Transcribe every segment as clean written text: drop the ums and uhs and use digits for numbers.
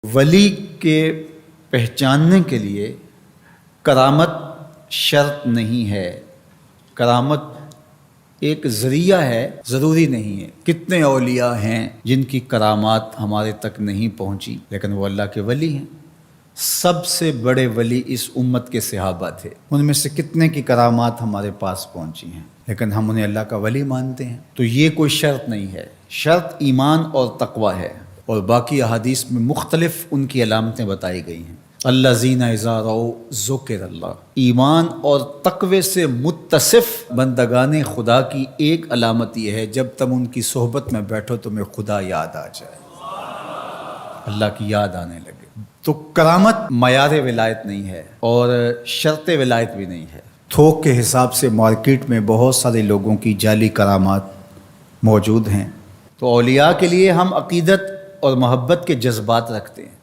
ولی کے پہچاننے کے لیے کرامت شرط نہیں ہے، کرامت ایک ذریعہ ہے، ضروری نہیں ہے۔ کتنے اولیاء ہیں جن کی کرامات ہمارے تک نہیں پہنچی لیکن وہ اللہ کے ولی ہیں۔ سب سے بڑے ولی اس امت کے صحابہ تھے، ان میں سے کتنے کی کرامات ہمارے پاس پہنچی ہیں لیکن ہم انہیں اللہ کا ولی مانتے ہیں۔ تو یہ کوئی شرط نہیں ہے، شرط ایمان اور تقوی ہے، اور باقی احادیث میں مختلف ان کی علامتیں بتائی گئی ہیں۔ الذین اذا رأوا ذکر اللہ، ایمان اور تقوی سے متصف بندگان خدا کی ایک علامت یہ ہے جب تم ان کی صحبت میں بیٹھو تمہیں خدا یاد آ جائے، اللہ کی یاد آنے لگے۔ تو کرامت معیار ولایت نہیں ہے اور شرط ولایت بھی نہیں ہے۔ تھوک کے حساب سے مارکیٹ میں بہت سارے لوگوں کی جعلی کرامات موجود ہیں، تو اولیاء کے لیے ہم عقیدت اور محبت کے جذبات رکھتے ہیں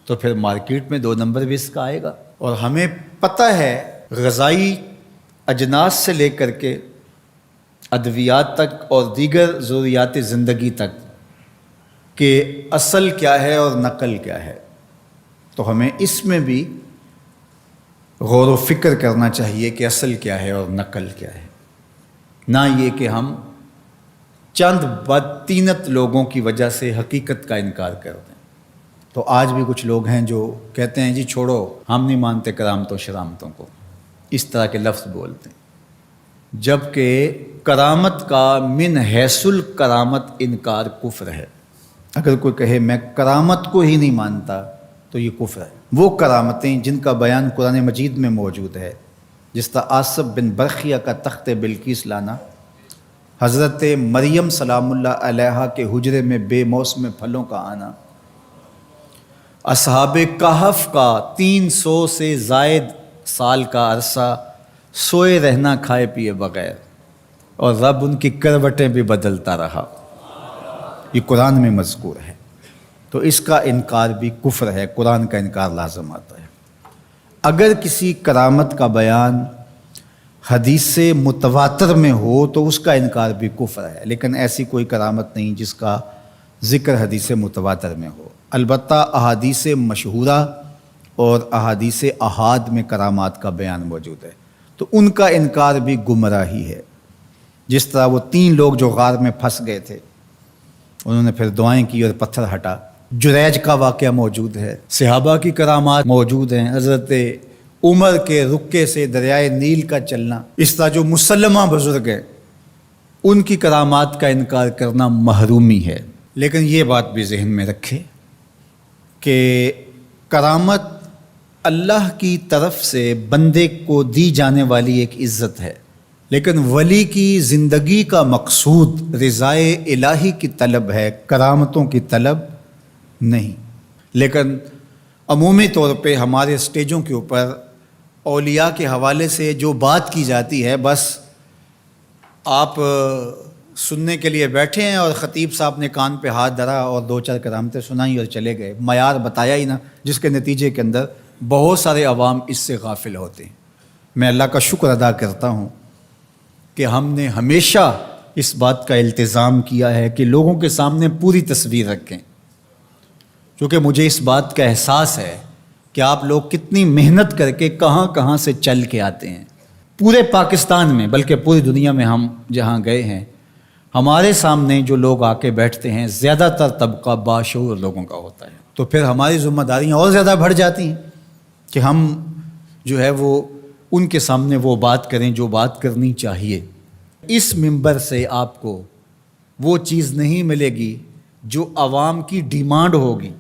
تو پھر مارکیٹ میں 2 نمبر بھی اس کا آئے گا۔ اور ہمیں پتہ ہے غذائی اجناس سے لے کر کے ادویات تک اور دیگر ضروریات زندگی تک کہ اصل کیا ہے اور نقل کیا ہے، تو ہمیں اس میں بھی غور و فکر کرنا چاہیے کہ اصل کیا ہے اور نقل کیا ہے، نہ یہ کہ ہم چند بدطینت لوگوں کی وجہ سے حقیقت کا انکار کر دیں۔ تو آج بھی کچھ لوگ ہیں جو کہتے ہیں جی چھوڑو، ہم نہیں مانتے کرامتوں شرامتوں کو، اس طرح کے لفظ بولتے ہیں، جبکہ کرامت کا من حیث الکرامت انکار کفر ہے۔ اگر کوئی کہے میں کرامت کو ہی نہیں مانتا تو یہ کفر ہے۔ وہ کرامتیں جن کا بیان قرآن مجید میں موجود ہے، جس طرح آصف بن برخیہ کا تخت بلقیس لانا، حضرت مریم سلام اللہ علیہا کے حجرے میں بے موسم پھلوں کا آنا، اصحاب کہف کا 300 سے زائد سال کا عرصہ سوئے رہنا کھائے پیے بغیر، اور رب ان کی کروٹیں بھی بدلتا رہا، یہ قرآن میں مذکور ہے۔ تو اس کا انکار بھی کفر ہے، قرآن کا انکار لازم آتا ہے۔ اگر کسی کرامت کا بیان حدیث متواتر میں ہو تو اس کا انکار بھی کفر ہے، لیکن ایسی کوئی کرامت نہیں جس کا ذکر حدیث متواتر میں ہو۔ البتہ احادیث مشہورہ اور احادیث احاد میں کرامات کا بیان موجود ہے، تو ان کا انکار بھی گمراہی ہے۔ جس طرح وہ 3 لوگ جو غار میں پھنس گئے تھے، انہوں نے پھر دعائیں کی اور پتھر ہٹا، جریج کا واقعہ موجود ہے، صحابہ کی کرامات موجود ہیں، حضرت عمر کے رکے سے دریائے نیل کا چلنا، اس طرح جو مسلمہ بزرگ ہیں ان کی کرامات کا انکار کرنا محرومی ہے۔ لیکن یہ بات بھی ذہن میں رکھے کہ کرامت اللہ کی طرف سے بندے کو دی جانے والی ایک عزت ہے، لیکن ولی کی زندگی کا مقصود رضائے الہی کی طلب ہے، کرامتوں کی طلب نہیں۔ لیکن عمومی طور پہ ہمارے اسٹیجوں کے اوپر اولیاء کے حوالے سے جو بات کی جاتی ہے، بس آپ سننے کے لیے بیٹھے ہیں اور خطیب صاحب نے کان پہ ہاتھ دھرا اور 2-4 کرامتیں سنائی اور چلے گئے، معیار بتایا ہی نہ، جس کے نتیجے کے اندر بہت سارے عوام اس سے غافل ہوتے ہیں۔ میں اللہ کا شکر ادا کرتا ہوں کہ ہم نے ہمیشہ اس بات کا التزام کیا ہے کہ لوگوں کے سامنے پوری تصویر رکھیں، کیونکہ مجھے اس بات کا احساس ہے کہ آپ لوگ کتنی محنت کر کے کہاں کہاں سے چل کے آتے ہیں، پورے پاکستان میں بلکہ پوری دنیا میں ہم جہاں گئے ہیں، ہمارے سامنے جو لوگ آ کے بیٹھتے ہیں زیادہ تر طبقہ باشعور لوگوں کا ہوتا ہے، تو پھر ہماری ذمہ داریاں اور زیادہ بڑھ جاتی ہیں کہ ہم جو ہے وہ ان کے سامنے وہ بات کریں جو بات کرنی چاہیے۔ اس منبر سے آپ کو وہ چیز نہیں ملے گی جو عوام کی ڈیمانڈ ہوگی،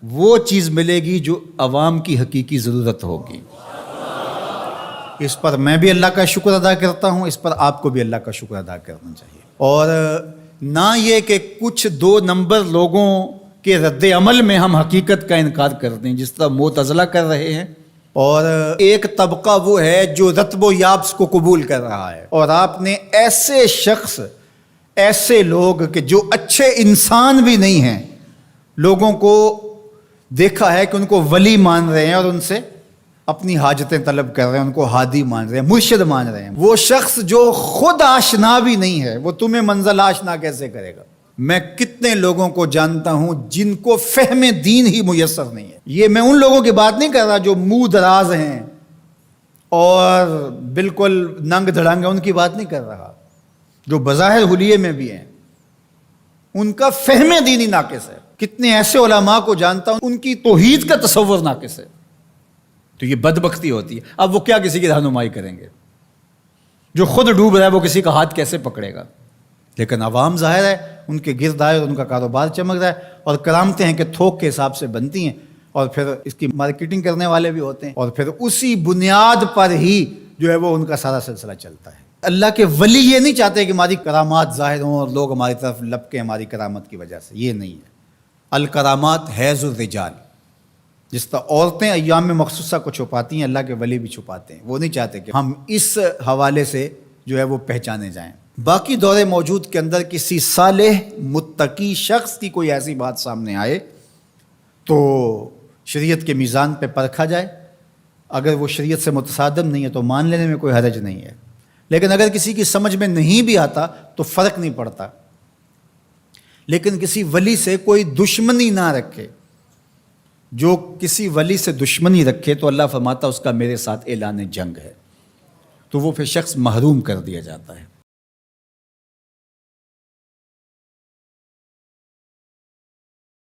وہ چیز ملے گی جو عوام کی حقیقی ضرورت ہوگی۔ اس پر میں بھی اللہ کا شکر ادا کرتا ہوں، اس پر آپ کو بھی اللہ کا شکر ادا کرنا چاہیے، اور نہ یہ کہ کچھ 2 نمبر لوگوں کے رد عمل میں ہم حقیقت کا انکار کر دیں، جس طرح معتزلہ کر رہے ہیں، اور ایک طبقہ وہ ہے جو رتب و یابس کو قبول کر رہا ہے، اور آپ نے ایسے شخص، ایسے لوگ کہ جو اچھے انسان بھی نہیں ہیں، لوگوں کو دیکھا ہے کہ ان کو ولی مان رہے ہیں اور ان سے اپنی حاجتیں طلب کر رہے ہیں، ان کو ہادی مان رہے ہیں، مرشد مان رہے ہیں۔ وہ شخص جو خود آشنا بھی نہیں ہے، وہ تمہیں منزل آشنا کیسے کرے گا؟ میں کتنے لوگوں کو جانتا ہوں جن کو فہم دین ہی میسر نہیں ہے. یہ میں ان لوگوں کی بات نہیں کر رہا جو منہ دراز ہیں اور بالکل ننگ دھڑنگ ہیں، ان کی بات نہیں کر رہا. جو بظاہر حلیے میں بھی ہیں ان کا فہم دینی ناقص ہے. کتنے ایسے علماء کو جانتا ہوں ان کی توحید کا تصور ناقص ہے. تو یہ بدبختی ہوتی ہے. اب وہ کیا کسی کی رہنمائی کریں گے؟ جو خود ڈوب رہا ہے وہ کسی کا ہاتھ کیسے پکڑے گا؟ لیکن عوام ظاہر ہے ان کے گرد آئے اور ان کا کاروبار چمک رہا ہے، اور کرامتیں ہیں کہ تھوک کے حساب سے بنتی ہیں، اور پھر اس کی مارکیٹنگ کرنے والے بھی ہوتے ہیں، اور پھر اسی بنیاد پر ہی جو ہے وہ ان کا سارا سلسلہ چلتا ہے. اللہ کے ولی یہ نہیں چاہتے کہ ہماری کرامات ظاہر ہوں اور لوگ ہماری طرف لپکیں ہماری کرامت کی وجہ سے. یہ نہیں ہے. الکرامات حیض الرجال. جس طرح عورتیں ایام مخصوصہ کو چھپاتی ہیں، اللہ کے ولی بھی چھپاتے ہیں. وہ نہیں چاہتے کہ ہم اس حوالے سے جو ہے وہ پہچانے جائیں. باقی دور موجود کے اندر کسی صالح متقی شخص کی کوئی ایسی بات سامنے آئے تو شریعت کے میزان پہ پرکھا جائے. اگر وہ شریعت سے متصادم نہیں ہے تو مان لینے میں کوئی حرج نہیں ہے. لیکن اگر کسی کی سمجھ میں نہیں بھی آتا تو فرق نہیں پڑتا. لیکن کسی ولی سے کوئی دشمنی نہ رکھے. جو کسی ولی سے دشمنی رکھے تو اللہ فرماتا اس کا میرے ساتھ اعلان جنگ ہے، تو وہ پھر شخص محروم کر دیا جاتا ہے.